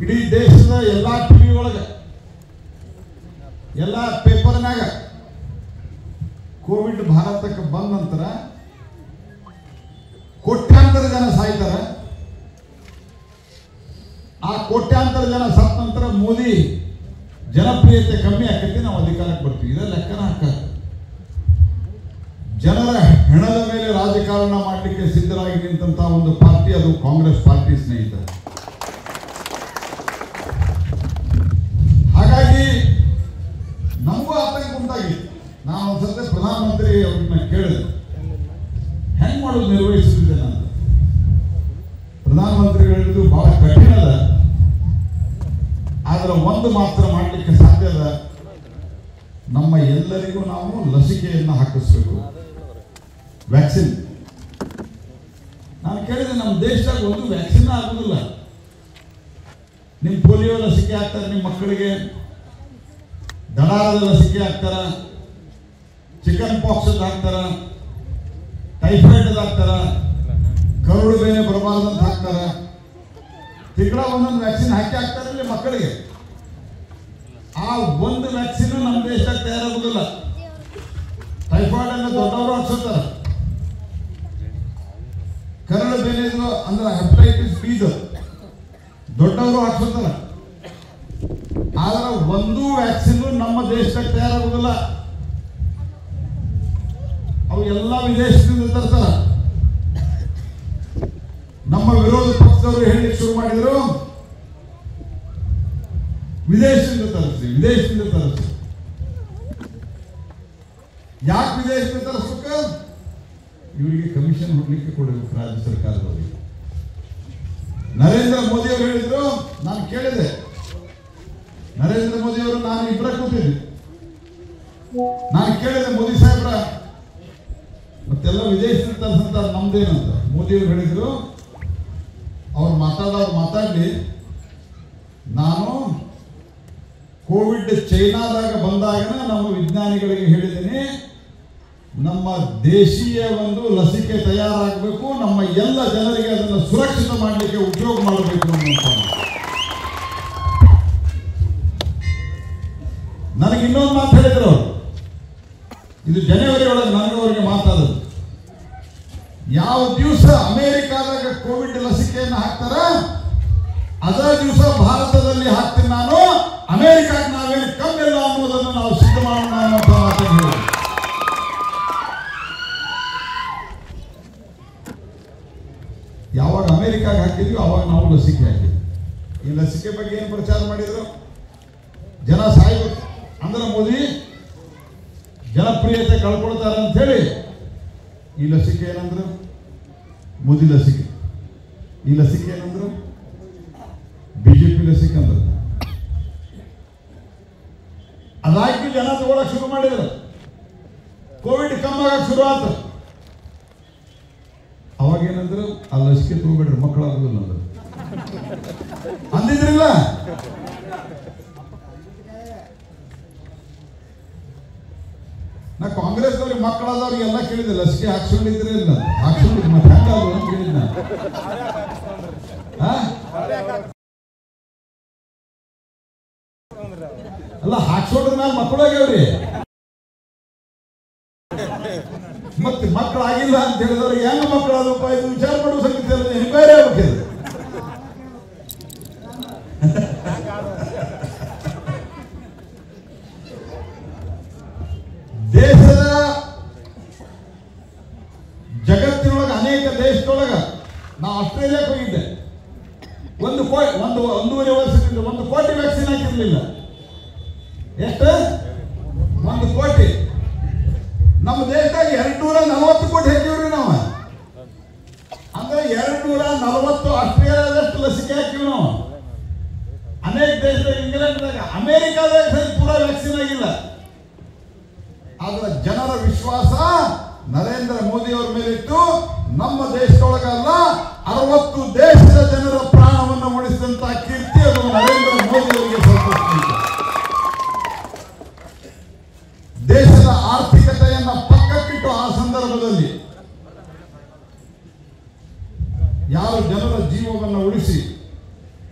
ಇಡೀ ದೇಶದ ಎಲ್ಲ ಟಿವಿ ಒಳಗೆ ಎಲ್ಲ ಪೇಪರ್ನಾಗ ಕೋವಿಡ್ ಭಾರತಕ್ಕೆ ಬಂದ ನಂತರ ಕೋಟ್ಯಾಂತರ ಜನ ಸಾಯ್ತಾರೆ. ಆ ಕೋಟ್ಯಾಂತರ ಜನ ಸತ್ತ ನಂತರ ಮೋದಿ ಜನಪ್ರಿಯತೆ ಕಮ್ಮಿ ಆಕೈತಿ, ನಾವು ಅಧಿಕಾರಕ್ಕೆ ಬರ್ತೀವಿ. ಇದೇ ಲೆಕ್ಕನ ಹಾಕತ್ತೆ. ಜನರ ಹೆಣದ ಮೇಲೆ ರಾಜಕಾರಣ ಮಾಡಲಿಕ್ಕೆ ಸಿದ್ಧರಾಗಿ ನಿಂತಹ ಒಂದು ಪಾರ್ಟಿ ಅದು ಕಾಂಗ್ರೆಸ್ ಪಾರ್ಟಿ ಸ್ನೇಹಿತರೆ. ಹಾಗಾಗಿ ನಮಗೂ ಆತಂಕ ಉಂಟಾಗಿತ್ತು. ನಾನು ಒಂದ್ಸತಿ ಪ್ರಧಾನಮಂತ್ರಿ ಅವ್ರನ್ನ ಕೇಳಿದೆ, ಹೆಂಗ್ ಮಾಡೋದು ನಿರ್ವಹಿಸುತ್ತಿದೆ ನಾನು. ಪ್ರಧಾನಮಂತ್ರಿಗಳು ಹೇಳಿದ್ದು ಬಹಳ ಕಠಿಣ ಅದ, ಆದ್ರೆ ಒಂದು ಮಾತ್ರ ಮಾಡಲಿಕ್ಕೆ ಸಾಧ್ಯ ಅದ, ನಮ್ಮ ಎಲ್ಲರಿಗೂ ನಾವು ಲಸಿಕೆಯನ್ನು ಹಾಕಿಸ್ಬೇಕು, ವ್ಯಾಕ್ಸಿನ್. ನಾನು ಕೇಳಿದೆ, ನಮ್ಮ ದೇಶದಾಗ ಒಂದು ವ್ಯಾಕ್ಸಿನ್ ಆಗುದಿಲ್ಲ. ನಿಮ್ಮ ಪೋಲಿಯೋ ಲಸಿಕೆ ಹಾಕ್ತಾರೆ, ನಿಮ್ಮ ಮಕ್ಕಳಿಗೆ ದಡಾರದ ಲಸಿಕೆ ಹಾಕ್ತಾರ, ಚಿಕನ್ ಪಾಕ್ಸ್ ಹಾಕ್ತಾರ, ಟೈಫಾಯ್ಡ್ ಹಾಕ್ತಾರ, ಕರುಳು ಬೇನೆ ಬರಬಾರ್ದಂತ ಹಾಕ್ತಾರ. ತಿಂಗಳ ಒಂದೊಂದು ವ್ಯಾಕ್ಸಿನ್ ಹಾಕ್ತಾರಲ್ಲಿ ಮಕ್ಕಳಿಗೆ. ಆ ಒಂದು ವ್ಯಾಕ್ಸಿನ್ ನಮ್ಮ ದೇಶದಾಗ ತಯಾರಾಗುದಿಲ್ಲ. ಟೈಫಾಯ್ಡ್ ಅನ್ನು ದೊಡ್ಡವರು ಹಾಕ್ಸೋತಾರ, ಕರಳು ಬೇನೆದು ಅಂದ್ರೆ ಹೆಪಟೈಟಿಸ್ ಬಿ ದೊಡ್ಡವರು ಹಾಕ್ಸೋತಾರ. ಆದ್ರೆ ಒಂದು ವ್ಯಾಕ್ಸಿನ್ ನಮ್ಮ ದೇಶದಾಗ ತಯಾರಾಗುದಿಲ್ಲ. ಅವು ಎಲ್ಲ ವಿದೇಶದಿಂದ ತರ್ತಾರ. ನಮ್ಮ ವಿರೋಧ ಪಕ್ಷದವರು ಹೇಳಲಿಕ್ಕೆ ಶುರು ಮಾಡಿದ್ರು, ವಿದೇಶದಿಂದ ತರಿಸಿ. ಯಾಕೆ ವಿದೇಶದಿಂದ ತರಿಸ್ಬೇಕು? ಇವರಿಗೆ ಕಮಿಷನ್ ಹೊಡ್ಲಿಕ್ಕೆ ಕೊಡಬೇಕು ರಾಜ್ಯ ಸರ್ಕಾರದವರಿಗೆ. ನರೇಂದ್ರ ಮೋದಿ ಅವರು ಹೇಳಿದ್ರು, ನಾನು ಕೇಳಿದೆ, ನರೇಂದ್ರ ಮೋದಿ ಅವರು ನಾನು ಇಬ್ಬರ ಕೂತಿದ್ದೆ. ನಾನು ಕೇಳಿದೆ, ಮೋದಿ ಸಾಹೇಬ್ರ ಮತ್ತೆಲ್ಲ ವಿದೇಶದಿಂದ ತರಿಸಂತ ನಮ್ದೇನಂತ. ಮೋದಿ ಅವರು ಹೇಳಿದ್ರು, ಅವ್ರು ಮಾತಾಡಲಿ, ನಾನು ಕೋವಿಡ್ ಚೈನಾದಾಗ ಬಂದಾಗ ನಮ್ಮ ವಿಜ್ಞಾನಿಗಳಿಗೆ ಹೇಳಿದ್ದೀನಿ, ನಮ್ಮ ದೇಶೀಯ ಒಂದು ಲಸಿಕೆ ತಯಾರಾಗಬೇಕು, ನಮ್ಮ ಎಲ್ಲ ಜನರಿಗೆ ಅದನ್ನು ಸುರಕ್ಷಿತ ಮಾಡಲಿಕ್ಕೆ ಉಪಯೋಗ ಮಾಡಬೇಕು ಅನ್ನುವಂಥ. ನನಗೆ ಇನ್ನೊಂದು ಮಾತು ಹೇಳಿದ್ರು ಅವರು, ಇದು ಜನವರಿ ಒಳಗೆ ನನಗವರಿಗೆ ಮಾತಾಡೋದು. ಯಾವ ದಿವಸ ಅಮೆರಿಕಾದಾಗ ಕೋವಿಡ್ ಲಸಿಕೆಯನ್ನು ಹಾಕ್ತಾರ ಅದ ದಿವಸ ಭಾರತದಲ್ಲಿ ಹಾಕ್ತೀನಿ ನಾನು, ಅಮೆರಿಕಾಕ್ಕೆ ನಾವೇನು ಕಮ್ಮಿ ಇಲ್ಲ ಅನ್ನೋದನ್ನು ನಾವು ಸಿದ್ಧ ಮಾಡೋಣ ಅನ್ನೋ ಮಾತನ್ನು. ಯಾವಾಗ ಅಮೆರಿಕಾಗೆ ಹಾಕಿದ್ವಿ ಅವಾಗ ನಾವು ಲಸಿಕೆ ಹಾಕಿದ್ವಿ. ಈ ಲಸಿಕೆ ಬಗ್ಗೆ ಏನು ಪ್ರಚಾರ ಮಾಡಿದ್ರು, ಜನ ಸಾಯ್ಬೇಕು ಅಂದ್ರೆ ಮೋದಿ ಜನಪ್ರಿಯತೆ ಕಳ್ಕೊಳ್ತಾರೆ ಅಂತ ಹೇಳಿ ಈ ಲಸಿಕೆ ಏನಂದ್ರು, ಮೋದಿ ಲಸಿಕೆ. ಈ ಲಸಿಕೆ ಏನಂದ್ರು, ಬಿಜೆಪಿ ಲಸಿಕೆ ಅಂದ್ರು. ಅದಾಕಿ ಜನ ತಗೊಳಕ್ ಶುರು ಮಾಡಿದ್ರು. ಕೋವಿಡ್ ಕಮ್ಮಿ ಆಗಕ್ಕೆ ಶುರು ಆಯ್ತು. ಅವಾಗ ಏನಂದ್ರು, ಆ ಲಸಿಕೆ ತಗೋಬೇಡ್ರಿ ಮಕ್ಕಳಾಗುದಿಲ್ಲ ಅಂದ್ರು. ಅಂದಿದ್ರಿಲ್ಲ. ನಾ ಕಾಂಗ್ರೆಸ್ನವ್ರಿಗೆ ಮಕ್ಕಳಾದವ್ರಿಗೆ ಎಲ್ಲ ಕೇಳಿದೆ, ಲಸಿಕೆ ಹಾಕ್ಸ್ಕೊಂಡಿದ್ರೆ ಇಲ್ಲ, ಹಾಕ್ಸ್ಕೊಂಡಿದ್ದು ಮತ್ತೆ ಹೆಂಗಾದ್ರು ಅಂತ ಕೇಳಿದ್ನ. ಅಲ್ಲ, ಹಾಕ್ಸ್ಕೊಂಡ್ರ ಮೇಲೆ ಮಕ್ಕಳು ಆಗ್ಯಾವ್ರಿ. ಮತ್ತೆ ಮಕ್ಕಳಾಗಿಲ್ಲ ಅಂತ ಹೇಳಿದವ್ರಿಗೆ ಹೆಂಗ ಮಕ್ಕಳಾದಪ್ಪ, ಇದು ವಿಚಾರ ಮಾಡುವ ಸಂಗತಿ ಅಲ್ಲ, ಬೇರೆ ಆಗ್ಬೇಕಿದೆ. ದೇಶದ ಜಗತ್ತಿನೊಳಗೆ ಅನೇಕ ದೇಶದೊಳಗ, ನಾ ಆಸ್ಟ್ರೇಲಿಯಾಕ್ಕೆ ಹೋಗಿದ್ದೆ. ಒಂದೂವರೆ ವರ್ಷದಿಂದ 1 ಕೋಟಿ ವ್ಯಾಕ್ಸಿನ್ ಹಾಕಿರ್ಲಿಲ್ಲ. ಎಷ್ಟು? 1 ಕೋಟಿ. ನಮ್ಮ ದೇಶದಾಗ 240 ಕೋಟಿ ಹಾಕಿವ್ರಿ ನಾವು. ಅಂದ್ರೆ 240 ಆಸ್ಟ್ರೇಲಿಯಾದಷ್ಟು ಲಸಿಕೆ ಹಾಕಿವಿ ನಾವು. ಅನೇಕ ದೇಶದಾಗ, ಇಂಗ್ಲೆಂಡ್ದಾಗ, ಅಮೆರಿಕಾದಾಗ ಪೂರಾ ವ್ಯಾಕ್ಸಿನ್ ಆಗಿಲ್ಲ. ಆದ್ರೆ ಜನರ ವಿಶ್ವಾಸ ನರೇಂದ್ರ ಮೋದಿ ಅವರ ಮೇಲಿತ್ತು. ನಮ್ಮ ದೇಶದೊಳಗಲ್ಲ, 60 ದೇಶದ ಜನರ ಪ್ರಾಣವನ್ನು ಉಳಿಸಿದಂತ ಕೀರ್ತಿ ಅದು ನರೇಂದ್ರ ಮೋದಿ ಅವರಿಗೆ ಸಲ್ಲುತ್ತದೆ. ದೇಶದ ಆರ್ಥಿಕತೆಯನ್ನ ಪಕ್ಕಕ್ಕಿಟ್ಟು ಆ ಸಂದರ್ಭದಲ್ಲಿ ಯಾರು ಜನರ ಜೀವವನ್ನು ಉಳಿಸಿ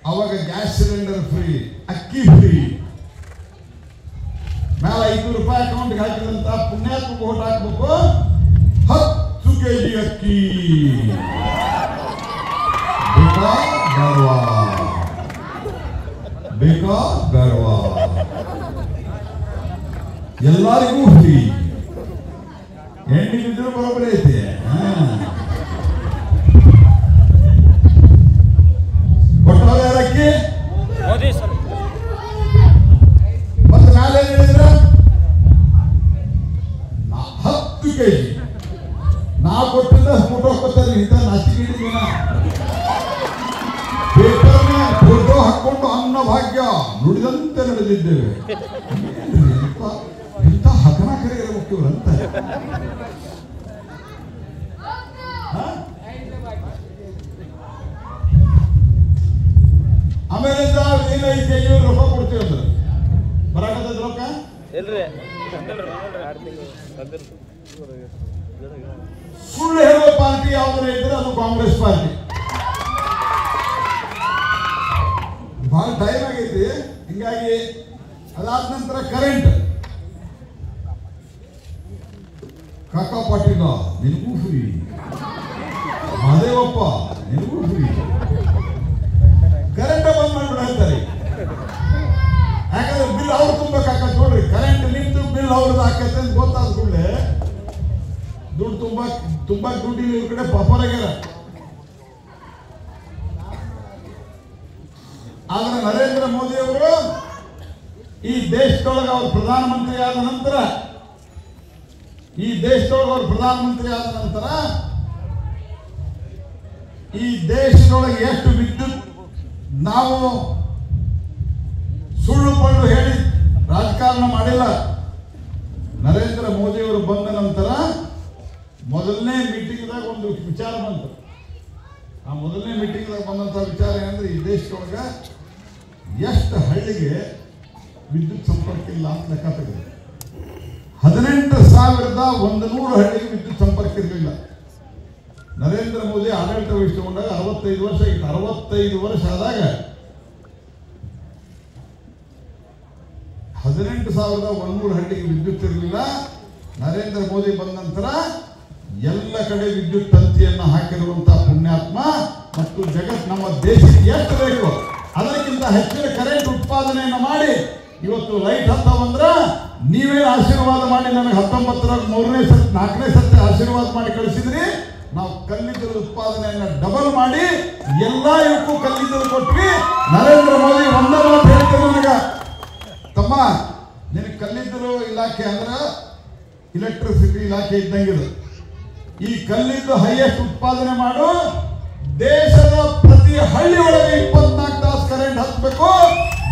ಅವಾಗ ಗ್ಯಾಸ್ ಸಿಲಿಂಡರ್ ಫ್ರೀ, ಅಕ್ಕಿ ಫ್ರೀ, ಮೇಲೆ 500 ರೂಪಾಯಿ ಅಕೌಂಟ್ಗೆ ಹಾಕಿದಂತ ಪುಣ್ಯಾತ್ಮ ಓಟ್ ಹಾಕ್ಬೇಕು. 10 kg ಅಕ್ಕಿ ಬೇಕಾ ಬೇಡವಾ, ಬೇಕಾ ಬೇಡವಾ, ಎಲ್ಲರಿಗೂ ಫ್ರೀ. ಹೆಣ್ಣಿಗಿದ್ರು ಬರೋಬ್ಬರಿ ಐತೆ. ಕೊಟ್ಟವ್ರು ಯಾರಕ್ಕಿ ಮತ್ತೆ ನಾಳೆ ಹೇಳಿದ್ರ 10 kg ನಾ ಕೊಟ್ಟಿದ್ದ ಫೋಟೋ ಕೊಡ್ತಾರೆ. ಇಂಥ ನಾಚಿಕೆಡಿನ ಪೇಪರ್ನ ಫೋಟೋ ಹಾಕೊಂಡು ಅನ್ನ ಭಾಗ್ಯ ನುಡಿದಂತೆ ನಡೆದಿದ್ದೇವೆ. ಇಂಥ ಹಕನಾಕರೆ ಇರಬೇಕು ಅಂತ. ಆಮೇಲೆ ಏನೈತೆ ರೊಕ್ಕ ಕೊಡ್ತೀವಿ ಅಂದ್ರೆ ಬರಾಕದ ರೊಕ್ಕ ಸುಳ್ಳು ಹೇಳುವ ಪಾರ್ಟಿ ಯಾವ್ದಾರ ಇದ್ರೆ ಅದು ಕಾಂಗ್ರೆಸ್ ಪಾರ್ಟಿ. ಬಹಳ ಟೈಮ್ ಆಗೈತಿ. ಹಿಂಗಾಗಿ ಅದಾದ ನಂತರ ಕರೆಂಟ್ ಕಾಕಾ ಪಾಟೀಲ ನಿನಗೂ ಫ್ರೀ, ಮಹದೇವಪ್ಪ ನಿನಗೂ ಫ್ರೀ. ಕರೆಂಟ್ ಬಂದ್ ಮಾಡ್ಬಿಡ್ತಾರೆ. ಯಾಕಂದ್ರೆ ಬಿಲ್ ಅವ್ರು ತುಂಬಕ್ಕಾಗತ್ತೆ ನೋಡ್ರಿ. ಕರೆಂಟ್ ನಿಂತು ಬಿಲ್ ಅವ್ರದ್ದು ಹಾಕತ್ತೆ ಅಂತ ಗೊತ್ತಾದ ಕೂಡಲೇ ದುಡ್ಡು ತುಂಬಾ ದುಡ್ಡು ಇವ್ರ ಕಡೆ ಪಾಪರಾಗ್ಯಾರ. ಆದ್ರೆ ನರೇಂದ್ರ ಮೋದಿ ಅವರು ಈ ದೇಶದೊಳಗೆ ಅವ್ರು ಪ್ರಧಾನಮಂತ್ರಿ ಆದ ನಂತರ ಈ ದೇಶದೊಳಗೆ ಎಷ್ಟು ವಿದ್ಯುತ್ ನಾವು ಸುಳ್ಳು ಪಳ್ಳು ಹೇಳಿ ರಾಜಕಾರಣ ಮಾಡಿಲ್ಲ. ನರೇಂದ್ರ ಮೋದಿ ಅವರು ಬಂದ ನಂತರ ಮೊದಲನೇ ಮೀಟಿಂಗ್ದಾಗ ಒಂದು ವಿಚಾರ ಬಂತು. ಆ ಮೊದಲನೇ ಮೀಟಿಂಗ್ದಾಗ ಬಂದಂತ ವಿಚಾರ ಏನಂದ್ರೆ ಈ ದೇಶದೊಳಗ ಎಷ್ಟು ಹಳ್ಳಿಗೆ ವಿದ್ಯುತ್ ಸಂಪರ್ಕ ಇಲ್ಲ ಅಂತ ಲೆಕ್ಕ ತೆಗೆದು 18,100 ಹಳ್ಳಿಗೆ ವಿದ್ಯುತ್ ಸಂಪರ್ಕ ಇರಲಿಲ್ಲ. ನರೇಂದ್ರ ಮೋದಿ ಆಡಳಿತ ವಹಿಸಿಕೊಂಡಾಗ 65 ವರ್ಷ ಆಗಿತ್ತು. 65 ವರ್ಷ ಆದಾಗ 18,100 ಹಳ್ಳಿಗೆ ವಿದ್ಯುತ್ ಇರಲಿಲ್ಲ. ನರೇಂದ್ರ ಮೋದಿ ಬಂದ ನಂತರ ಎಲ್ಲ ಕಡೆ ವಿದ್ಯುತ್ ತಂತಿಯನ್ನು ಹಾಕಿರುವಂತಹ ಪುಣ್ಯಾತ್ಮ ಮತ್ತು ಜಗತ್ ನಮ್ಮ ದೇಶಕ್ಕೆ ಎಷ್ಟು ಬೇಕು ಅದಕ್ಕಿಂತ ಹೆಚ್ಚಿನ ಕರೆಂಟ್ ಉತ್ಪಾದನೆಯನ್ನು ಮಾಡಿ ಇವತ್ತು ಲೈಟ್ ಹತ್ತ ಬಂದ್ರ ನೀವೇ ಆಶೀರ್ವಾದ ಮಾಡಿ ನನಗೆ 4ನೇ ಸರ್ತಿ ಆಶೀರ್ವಾದ ಮಾಡಿ ಕಳಿಸಿದ್ರಿ. ನಾವು ಕಲ್ಲಿದ್ದಲು ಉತ್ಪಾದನೆಯನ್ನು ಡಬಲ್ ಮಾಡಿ ಎಲ್ಲ ಇವಕ್ಕೂ ಕಲ್ಲಿದ್ದಲು ಕೊಟ್ವಿ. ನರೇಂದ್ರ ಮೋದಿ ಒಂದೇ ಮಾತು ಹೇಳ್ತಾರೆ ನನಗ, ತಮ್ಮ ನಿನಗೆ ಕಲ್ಲಿದ್ದಲು ಇಲಾಖೆ ಅಂದ್ರೆ ಇಲೆಕ್ಟ್ರಿಸಿಟಿ ಇಲಾಖೆ ಇದ್ದಂಗಿದೆ. ಈ ಕಲ್ಲಿದ್ದು ಹೈಯೆಸ್ಟ್ ಉತ್ಪಾದನೆ ಮಾಡು, ದೇಶದ ಪ್ರತಿ ಹಳ್ಳಿ ಒಳಗೆ 24 ತಾಸು ಕರೆಂಟ್ ಹತ್ತಬೇಕು,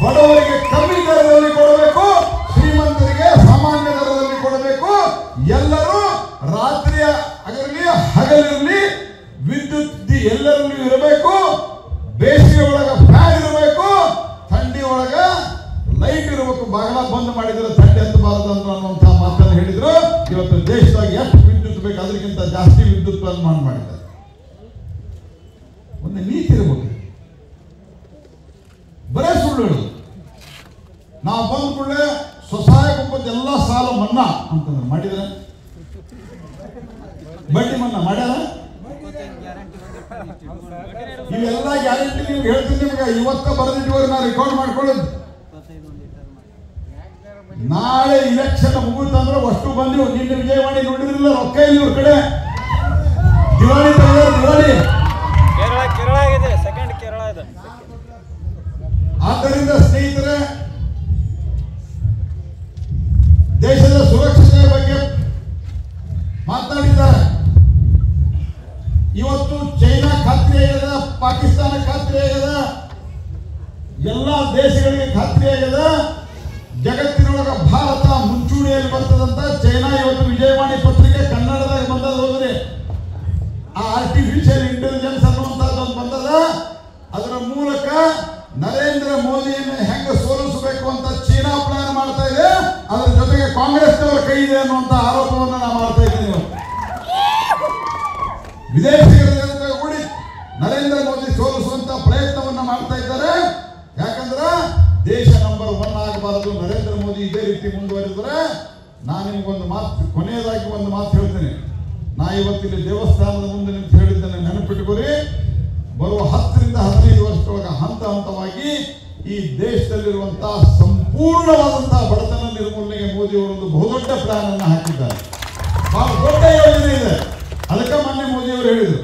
ಬಡವರಿಗೆ ಕಮ್ಮಿ ದರದಲ್ಲಿ ಕೊಡಬೇಕು, ಶ್ರೀಮಂತರಿಗೆ ಸಾಮಾನ್ಯ ದರದಲ್ಲಿ ಕೊಡಬೇಕು. ಎಲ್ಲರೂ ರಾತ್ರಿಯ ಆಗಿರಲಿ ಹಗಲಿರಲಿ ವಿದ್ಯುತ್ ಎಲ್ಲರಲ್ಲೂ ಇರಬೇಕು. ಬೇಸಿಗೆ ಒಳಗ ಫ್ಯಾನ್ ಇರಬೇಕು, ಥಂಡಿ ಒಳಗ ಲೈಟ್ ಇರಬೇಕು. ಬಾಗಿಲ ಬಂದ್ ಮಾಡಿದ್ರೆ ಥಂಡಿ ಹತ್ತಬಾರದು ಅನ್ನುವಂತಹ ಮಾತನ್ನು ಹೇಳಿದ್ರು. ಇವತ್ತು ದೇಶದಾಗ ಎಷ್ಟು ವಿದ್ಯುತ್ ಬೇಕು ಅದಕ್ಕಿಂತ ಜಾಸ್ತಿ ವಿದ್ಯುತ್ ಮಾಡಿದ್ದಾರೆ. ಒಂದು ನೀತಿ ಇರಬೇಕು. ಬರೇ ಸುಳ್ಳು ಹೇಳುದು. ನಾವು ಬಂದ ಕೂಡಲೇ ಸ್ವಸಹಾಯ ಗುಂಪದ ಎಲ್ಲ ಸಾಲ ಮನ್ನಾ ಅಂತಂದ್ರೆ ಮಾಡಿದ್ರೆ, ಬಡ್ಡಿ ಮನ್ನಾ ಮಾಡ್ಯಾರ. ಇವೆಲ್ಲ ಗ್ಯಾರಂಟಿ ನೀವು ಹೇಳ್ತೀನಿ ನಿಮ್ಗೆ. ಇವತ್ತ ಬರೆದಿಟ್ಟಿವ್ರಿ, ನಾ ರೆಕಾರ್ಡ್ ಮಾಡ್ಕೊಳ್ಳೋದು. ನಾಳೆ ಇಲೆಕ್ಷನ್ ಮುಗಿತಂದ್ರೆ ಅಷ್ಟು ಬಂದಿವು. ನಿನ್ನೆ ವಿಜಯವಾಣಿ ನೋಡಿದ್ರಿಲ್ಲ, ರೊಕ್ಕ ಇಲ್ಲಿ ಇವ್ರ ಕಡೆ ದಿವಾಳಿ ದಿವಾಳಿ ಕೇರಳ ಇದೆ, ಸೆಕೆಂಡ್ ಕೇರಳ ಇದೆ. ಆದ್ದರಿಂದ ಸ್ನೇಹಿತರೆ, ದೇಶದ ಸುರಕ್ಷತೆಯ ಬಗ್ಗೆ ಮಾತನಾಡಿದ್ದಾರೆ. ಇವತ್ತು ಚೈನಾ ಖಾತ್ರಿ ಆಗ್ಯದ, ಪಾಕಿಸ್ತಾನ ಖಾತ್ರಿ ಆಗ್ಯದ, ಎಲ್ಲ ದೇಶಗಳಿಗೆ ಖಾತ್ರಿ ಆಗ್ಯದ. ಜಗತ್ತಿನೊಳಗ ಭಾರತ ಮುಂಚೂಣಿಯಲ್ಲಿ ಬರ್ತದಂತ ಚೈನಾ ಇವತ್ತು ವಿಜಯವಾಣಿ ಪತ್ರಿಕೆ ಕನ್ನಡದಾಗ ಬಂದದ. ಹೋದ್ರೆ ಆ ಆರ್ಟಿಫಿಷಿಯಲ್ ಇಂಟೆಲಿಜೆನ್ಸ್ ಅನ್ನುವಂಥದ್ದು ಬಂದದ. ಅದರ ಮೂಲಕ ನರೇಂದ್ರ ಮೋದಿಯನ್ನು ಹೆಂಗ ಸೋಲಿಸಬೇಕು ಅಂತ ಚೀನಾ ಪ್ಲಾನ್ ಮಾಡ್ತಾ ಇದೆ. ಅದರ ಜೊತೆಗೆ ಕಾಂಗ್ರೆಸ್ನವರ ಕೈ ಇದೆ ಅನ್ನುವಂತ ಆರೋಪವನ್ನು ನಾವು ಮಾಡ್ತಾ ಇದ್ದೀವಿ. ವಿದೇಶಿಗರ ಜೊತೆ ಕೂಡಿ ನರೇಂದ್ರ ಮೋದಿ ಸೋಲಿಸುವಂತ ಪ್ರಯತ್ನವನ್ನ ಮಾಡ್ತಾ ಇದ್ದಾರೆ. ನಂಬರ್ 1 ಆಗಬಾರದು. ನರೇಂದ್ರ ಮೋದಿ ಇದೇ ರೀತಿ ಮುಂದುವರಿದ್ರೆ ನಾನು ನಿಮ್ಗೊಂದು ಮಾತು, ಕೊನೆಯದಾಗಿ ಒಂದು ಮಾತು ಹೇಳ್ತೇನೆ. ನಾ ಇವತ್ತಿಲ್ಲಿ ದೇವಸ್ಥಾನದ ಮುಂದೆ ನಿಂತು ಹೇಳಿದ್ದನ್ನು ನೆನಪಿಟ್ಟುಕೊರಿ. ಬರುವ 10 ರಿಂದ 15 ವರ್ಷದೊಳಗೆ ಹಂತ ಹಂತವಾಗಿ ಈ ದೇಶದಲ್ಲಿರುವಂತಹ ಸಂಪೂರ್ಣವಾದಂತಹ ಬಡತನ ನಿರ್ಮೂಲನೆಗೆ ಮೋದಿ ಅವರೊಂದು ಬಹುದೊಡ್ಡ ಪ್ಲಾನ್ ಅನ್ನು ಹಾಕಿದ್ದಾರೆ. ಬಹಳ ದೊಡ್ಡ ಯೋಜನೆ ಇದೆ. ಅದಕ್ಕೆ ಮೊನ್ನೆ ಮೋದಿ ಅವರು ಹೇಳಿದರು,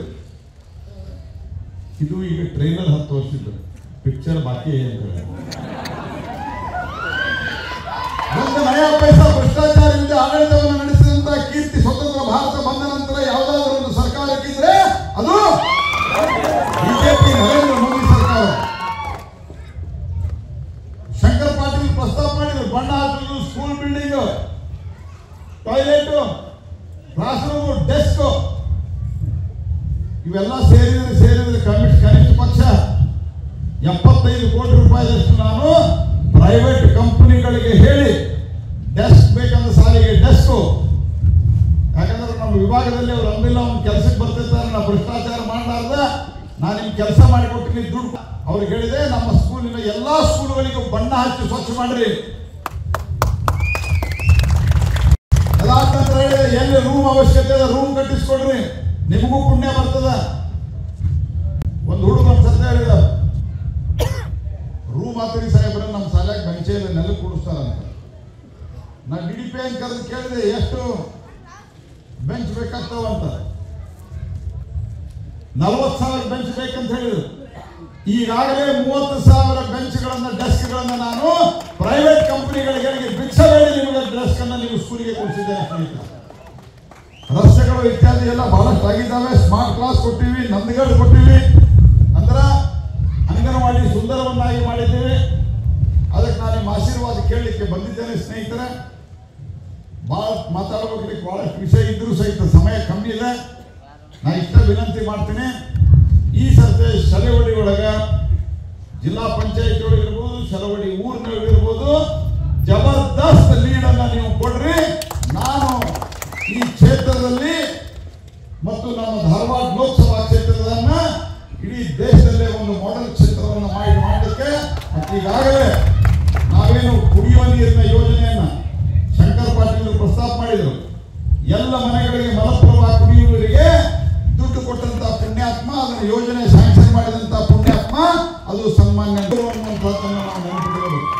ಇದು ಈಗ ಟ್ರೈಲರ್ 10 ವರ್ಷದ್ದು, ಪಿಕ್ಚರ್ ಬಾಕಿ ಅಂತ ಹೇಳಿ. ಒಂದು ನಯಾ ಪೈಸಾ ಭ್ರಷ್ಟಾಚಾರದಿಂದ ಆಡಳಿತವನ್ನು ನಡೆಸಿದಂತಹ ಕೀರ್ತಿ ಸ್ವತಂತ್ರ ಭಾರತ ಬಂದ ನಂತರ ಯಾವುದಾದ್ರೂ ಒಂದು ಸರ್ಕಾರಕ್ಕಿದ್ರೆ ಅದು ಬಿಜೆಪಿ ನರೇಂದ್ರ ಮೋದಿ ಸರ್ಕಾರ. ಶಂಕರ್ ಪಾಟೀಲ್ ಪ್ರಸ್ತಾಪ ಮಾಡಿದ್ರು, ಬಣ್ಣ ಹಾಕುವುದು, school building, toilet, class room, desk, ಇವೆಲ್ಲ ಸೇರಿದ್ರೆ ಕನಿಷ್ಠ ಪಕ್ಷ 75 ಕೋಟಿ ರೂಪಾಯಿದಷ್ಟು ನಾನು ಪ್ರೈವೇಟ್ ಕಂಪನಿಗಳಿಗೆ ಹೇಳಿ ಡೆಸ್ಕ್ ಬೇಕಂದ್ರೆ ಸಾರಿಗೆ ಡೆಸ್ಕ್. ಯಾಕಂದ್ರೆ ನಮ್ಮ ವಿಭಾಗದಲ್ಲಿ ಅವ್ರು ಅಂದಿಲ್ಲ, ಒಂದು ಕೆಲಸಕ್ಕೆ ಬರ್ತಿರ್ತಾರೆ, ನಾವು ಭ್ರಷ್ಟಾಚಾರ ಮಾಡಲಾರ್ದ ನಾನು ನಿಮ್ಗೆ ಕೆಲಸ ಮಾಡಿಕೊಟ್ಟಿನಿ ದುಡ್ಡು. ಅವ್ರಿಗೆ ಹೇಳಿದೆ, ನಮ್ಮ ಸ್ಕೂಲಿನ ಎಲ್ಲಾ ಸ್ಕೂಲ್ಗಳಿಗೂ ಬಣ್ಣ ಹಚ್ಚಿ ಸ್ವಚ್ಛ ಮಾಡ್ರಿ. ಅದಾದ ನಂತರ ಹೇಳಿದೆ, ಎಲ್ಲಿ ರೂಮ್ ಅವಶ್ಯಕತೆ ಇದೆ ರೂಮ್ ಕಟ್ಟಿಸ್ಕೊಡ್ರಿ, ನಿಮಗೂ ಪುಣ್ಯ ಬರ್ತದ. ಒಂದು ಹುಡುಗ ಒಂದ್ಸರ್ತ ಹೇಳಿದ, ರೂಮ್ ಆತರಿ ಸಾಹೇಬ್ರ ನಮ್ಮ ಶಾಲೆಗೆ ಬೆಂಚೆಯಲ್ಲಿ ನೆಲ ಕೂಡಿಸ್ತಾರಂತ. ನಾ DDP ಅಂತ ಕರೆದು ಕೇಳಿದೆ, ಎಷ್ಟು ಬೆಂಚ್ ಬೇಕಾಗ್ತಾವಂತ. 40,000 ಬೆಂಚ್ ಬೇಕಂತ ಹೇಳಿದ್ರು. ಈಗಾಗಲೇ 30,000 ಬೆಂಚ್ಗಳನ್ನ, ಡೆಸ್ಕ್ಗಳನ್ನ ನಾನು ಪ್ರೈವೇಟ್ ಕಂಪನಿಗಳಿಗೆ ಭಿಕ್ಷೆ ಬೇಡಿ ನಿಮಗೆ ಡೆಸ್ಕ್ ಅನ್ನ ನೀವು ಸ್ಕೂಲಿಗೆ ಕೊಡಿಸಿದ್ದೇನೆ ಸ್ನೇಹಿತರೆ. ರಸ್ತೆಗಳು ಇತ್ಯಾದಿ ಎಲ್ಲ ಬಹಳಷ್ಟು ಆಗಿದ್ದಾವೆ. ಸ್ಮಾರ್ಟ್ ಕ್ಲಾಸ್ ಕೊಟ್ಟಿವಿ, ನಂದಗಢ ಕೊಟ್ಟಿವಿ, ಅಂದ್ರೆ ಅಂಗನವಾಡಿ ಸುಂದರವನ್ನಾಗಿ ಮಾಡಿದ್ದೇವೆ. ಅದಕ್ಕೆ ನಾನು ನಿಮ್ಮ ಆಶೀರ್ವಾದ ಕೇಳಲಿಕ್ಕೆ ಬಂದಿದ್ದೇನೆ ಸ್ನೇಹಿತರೆ. ಬಹಳ ಮಾತಾಡಬೇಕು, ಬಹಳಷ್ಟು ವಿಷಯ ಇದ್ರೂ ಸಹಿತ ಸಮಯ ಕಮ್ಮಿ ಇದೆ. ನಾ ಇಷ್ಟ ವಿನಂತಿ ಮಾಡ್ತೀನಿ, ಈ ಸರ್ತಿ ಶೆಲವಡಿ ಒಳಗೆ ಜಿಲ್ಲಾ ಪಂಚಾಯತ್ ಒಳಗಿರ್ಬೋದು, ಶೆಲವಡಿ ಊರಿನೊಳಗಿರ್ಬೋದು, ಜಬರ್ದಸ್ತ್ ಲೀಡ್ ಅನ್ನ ನೀವು ಕೊಡ್ರಿ. ನಾನು ಈ ಕ್ಷೇತ್ರದಲ್ಲಿ ಮತ್ತು ನಮ್ಮ ಧಾರವಾಡ ಲೋಕಸಭಾ ಕ್ಷೇತ್ರದನ್ನ ಇಡೀ ದೇಶದಲ್ಲೇ ಒಂದು ಮಾಡೆಲ್ ಕ್ಷೇತ್ರವನ್ನು ಮಾಡಲಿಕ್ಕೆ, ಮತ್ತು ಈಗಾಗಲೇ ನಾವೇನು ಕುಡಿಯುವ ನೀರಿನ ಯೋಜನೆಯನ್ನ ಶಂಕರ್ ಪಾಟೀಲ್ ಪ್ರಸ್ತಾಪ ಮಾಡಿದರು. ಎಲ್ಲ ಮನೆಗಳಿಗೆ ಮಲಪ್ರಭಾ ಕುಡಿಯುವ ನೀರಿಗೆ ದುಡ್ಡು ಕೊಟ್ಟಂತಹ ಪುಣ್ಯಾತ್ಮ, ಅದನ್ನು ಯೋಜನೆ ಸ್ಯಾಂಕ್ಷನ್ ಮಾಡಿದಂತಹ ಪುಣ್ಯಾತ್ಮ ಅದು ಸನ್ಮಾನ್ಯ ಅನ್ನುವಂಥದ್ದನ್ನು ನಾವು ನೆನಪಿಟ್ಟುಕೊಳ್ಳಬೇಕು.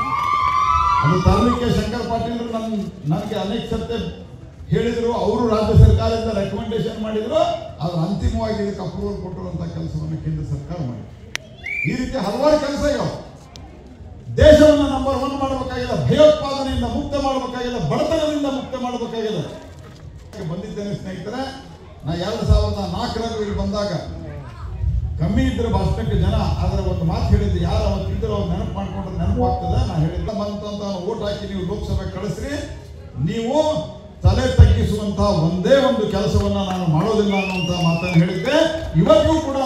ಅದು ತರಲಿಕ್ಕೆ ಶಂಕರ್ ಪಾಟೀಲ್ ನನಗೆ ಅನೇಕ ಸರ್ತಿ ಹೇಳಿದ್ರು. ಅವರು ರಾಜ್ಯ ಸರ್ಕಾರದಿಂದ ರೆಕಮೆಂಡೇಶನ್ ಮಾಡಿದ್ರು. ಆದ್ರೆ ಅಂತಿಮವಾಗಿ ಇದಕ್ಕೆ ಅಪ್ರೂವಲ್ ಕೊಟ್ಟಿರುವಂತಹ ಕೆಲಸವನ್ನು ಕೇಂದ್ರ ಸರ್ಕಾರ ಮಾಡಿದೆ. ಈ ರೀತಿ ಹಲವಾರು ಕೆಲಸ ಇವೆ. ದೇಶವನ್ನು ನಂಬರ್ 1 ಮಾಡಬೇಕಾಗಿದೆ, ಭಯೋತ್ಪಾದನೆಯಿಂದ ಮುಕ್ತ ಮಾಡಬೇಕಾಗಿದೆ, ಬಡತನದಿಂದ ಮುಕ್ತ ಮಾಡಬೇಕಾಗಿದೆ. ಬಂದಿದ್ದೇನೆ ಸ್ನೇಹಿತರೆ. ನಾ 2004ರಲ್ಲಿ ಇಲ್ಲಿ ಬಂದಾಗ ಕಮ್ಮಿ ಇದ್ರೆ ಭಾಷಣಕ್ಕೆ ಜನ, ಆದರೆ ಒಂದು ಮಾತು ಹೇಳಿದ್ದು, ಯಾರು ಅವತ್ತಿದ್ದರೂ ಅವ್ರು ನೆನಪು ಮಾಡ್ಕೊಂಡ್ರೆ ನೆನಪಾಗ್ತದೆ. ನಾ ಹೇಳಿದ್ದ ಬಂತಂತ ಓಟ್ ಹಾಕಿ ನೀವು ಲೋಕಸಭೆ ಕಳಿಸ್ರಿ, ನೀವು ತಲೆ ತಗ್ಗಿಸುವಂತಹ ಒಂದೇ ಒಂದು ಕೆಲಸವನ್ನ ನಾನು ಮಾಡೋದಿಲ್ಲ ಅನ್ನುವಂತಹ ಮಾತನ್ನು ಹೇಳಿದ್ದೆ. ಇವತ್ತಿಗೂ ಕೂಡ